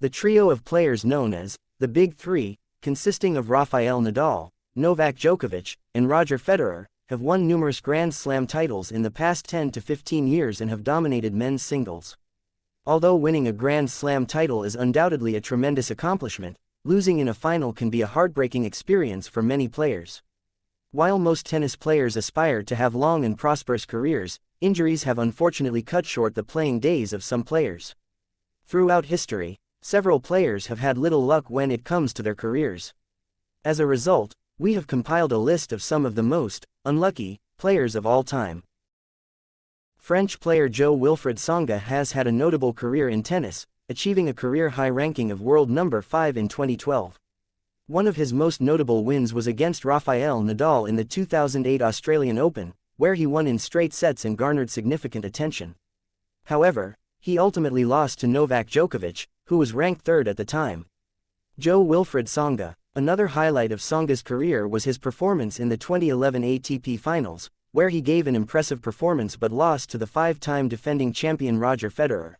The trio of players known as the Big Three, consisting of Rafael Nadal, Novak Djokovic, and Roger Federer, have won numerous Grand Slam titles in the past 10 to 15 years and have dominated men's singles. Although winning a Grand Slam title is undoubtedly a tremendous accomplishment, losing in a final can be a heartbreaking experience for many players. While most tennis players aspire to have long and prosperous careers, injuries have unfortunately cut short the playing days of some players. Throughout history, several players have had little luck when it comes to their careers. As a result, we have compiled a list of some of the most unlucky players of all time. French player Jo-Wilfried Tsonga has had a notable career in tennis, achieving a career-high ranking of world number 5 in 2012. One of his most notable wins was against Rafael Nadal in the 2008 Australian Open, where he won in straight sets and garnered significant attention. However, he ultimately lost to Novak Djokovic, who was ranked third at the time. Jo-Wilfried Tsonga. Another highlight of Tsonga's career was his performance in the 2011 ATP Finals, where he gave an impressive performance but lost to the five-time defending champion Roger Federer.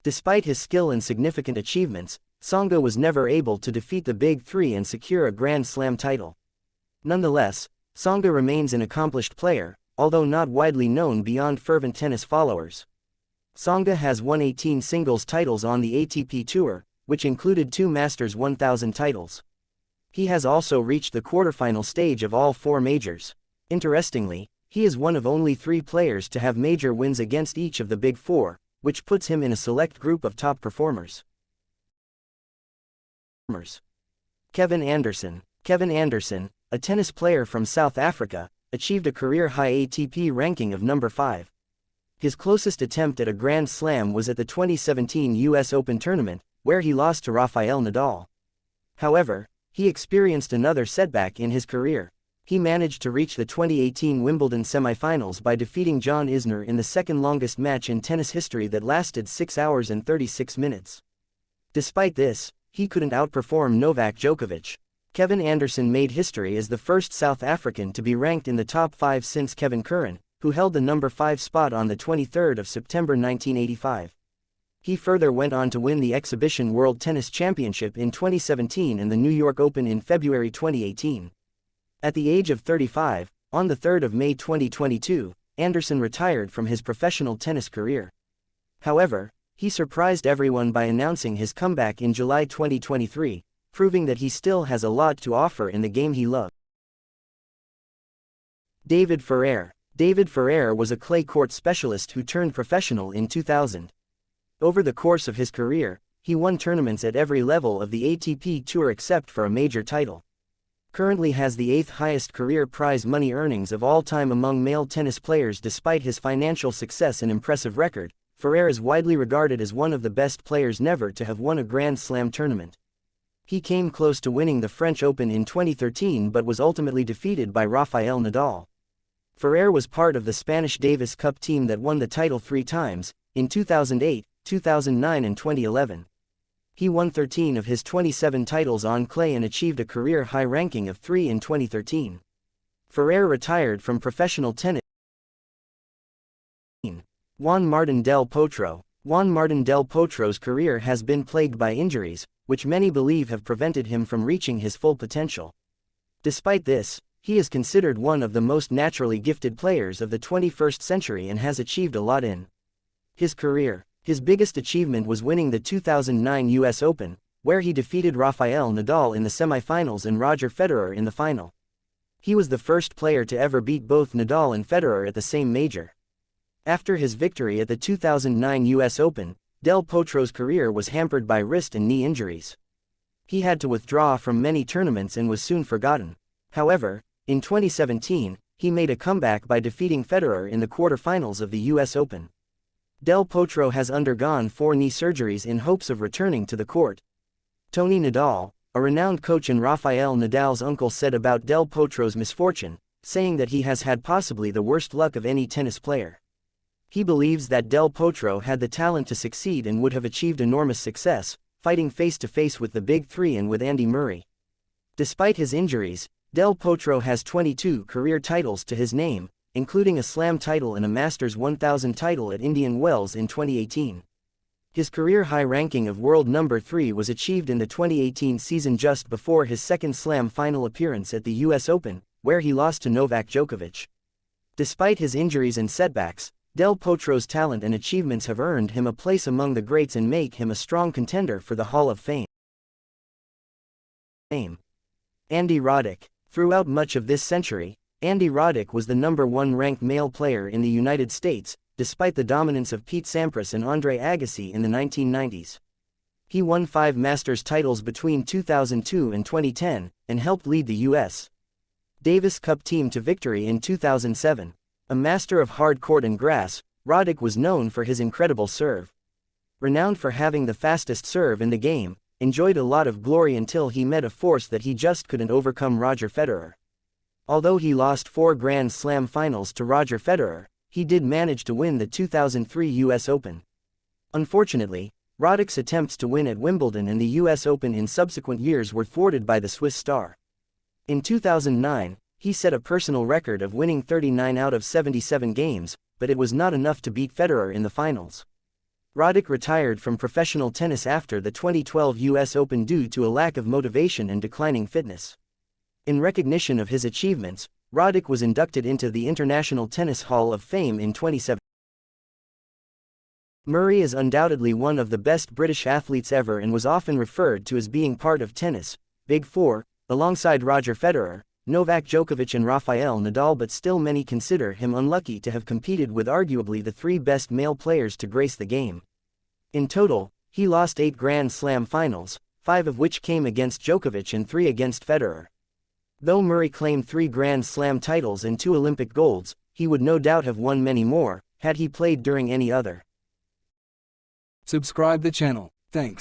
Despite his skill and significant achievements, Tsonga was never able to defeat the Big Three and secure a Grand Slam title. Nonetheless, Tsonga remains an accomplished player, although not widely known beyond fervent tennis followers. Tsonga has won 18 singles titles on the ATP Tour, which included 2 Masters 1000 titles. He has also reached the quarterfinal stage of all 4 majors. Interestingly, he is one of only 3 players to have major wins against each of the Big Four, which puts him in a select group of top performers. Kevin Anderson. Kevin Anderson, a tennis player from South Africa, achieved a career-high ATP ranking of number 5. His closest attempt at a Grand Slam was at the 2017 US Open tournament, where he lost to Rafael Nadal. However, he experienced another setback in his career. He managed to reach the 2018 Wimbledon semifinals by defeating John Isner in the second longest match in tennis history that lasted 6 hours and 36 minutes. Despite this, he couldn't outperform Novak Djokovic. Kevin Anderson made history as the first South African to be ranked in the top 5 since Kevin Curran, who held the number 5 spot on the 23rd of September 1985. He further went on to win the Exhibition World Tennis Championship in 2017 and the New York Open in February 2018. At the age of 35, on the 3rd of May 2022, Anderson retired from his professional tennis career. However, he surprised everyone by announcing his comeback in July 2023, proving that he still has a lot to offer in the game he loves. David Ferrer. David Ferrer was a clay court specialist who turned professional in 2000. Over the course of his career, he won tournaments at every level of the ATP Tour except for a major title. Currently has the 8th highest career prize money earnings of all time among male tennis players. Despite his financial success and impressive record, Ferrer is widely regarded as one of the best players never to have won a Grand Slam tournament. He came close to winning the French Open in 2013 but was ultimately defeated by Rafael Nadal. Ferrer was part of the Spanish Davis Cup team that won the title 3 times, in 2008, 2009 and 2011. He won 13 of his 27 titles on clay and achieved a career-high ranking of 3 in 2013. Ferrer retired from professional tennis. Juan Martín del Potro. Juan Martín del Potro's career has been plagued by injuries, which many believe have prevented him from reaching his full potential. Despite this, he is considered one of the most naturally gifted players of the 21st century and has achieved a lot in his career. His biggest achievement was winning the 2009 US Open, where he defeated Rafael Nadal in the semifinals and Roger Federer in the final. He was the first player to ever beat both Nadal and Federer at the same major. After his victory at the 2009 US Open, Del Potro's career was hampered by wrist and knee injuries. He had to withdraw from many tournaments and was soon forgotten. However, in 2017, he made a comeback by defeating Federer in the quarterfinals of the US Open. Del Potro has undergone 4 knee surgeries in hopes of returning to the court. Tony Nadal, a renowned coach and Rafael Nadal's uncle, said about Del Potro's misfortune, saying that he has had possibly the worst luck of any tennis player. He believes that Del Potro had the talent to succeed and would have achieved enormous success, fighting face-to-face with the Big Three and with Andy Murray. Despite his injuries, Del Potro has 22 career titles to his name, including a Slam title and a Masters 1000 title at Indian Wells in 2018. His career-high ranking of world number 3 was achieved in the 2018 season just before his second Slam final appearance at the US Open, where he lost to Novak Djokovic. Despite his injuries and setbacks, Del Potro's talent and achievements have earned him a place among the greats and make him a strong contender for the Hall of Fame. Andy Roddick. Throughout much of this century, Andy Roddick was the #1 ranked male player in the United States, despite the dominance of Pete Sampras and Andre Agassi in the 1990s. He won 5 Masters titles between 2002 and 2010, and helped lead the U.S. Davis Cup team to victory in 2007. A master of hard court and grass, Roddick was known for his incredible serve. Renowned for having the fastest serve in the game, enjoyed a lot of glory until he met a force that he just couldn't overcome: Roger Federer. Although he lost 4 Grand Slam finals to Roger Federer, he did manage to win the 2003 US Open. Unfortunately, Roddick's attempts to win at Wimbledon and the US Open in subsequent years were thwarted by the Swiss star. In 2009, he set a personal record of winning 39 out of 77 games, but it was not enough to beat Federer in the finals. Roddick retired from professional tennis after the 2012 US Open due to a lack of motivation and declining fitness. In recognition of his achievements, Roddick was inducted into the International Tennis Hall of Fame in 2017. Murray is undoubtedly one of the best British athletes ever and was often referred to as being part of tennis' Big Four, alongside Roger Federer, Novak Djokovic and Rafael Nadal, but still many consider him unlucky to have competed with arguably the 3 best male players to grace the game. In total, he lost 8 Grand Slam finals, 5 of which came against Djokovic and 3 against Federer. Though Murray claimed 3 Grand Slam titles and 2 Olympic golds, he would no doubt have won many more, had he played during any other. Subscribe the channel. Thanks.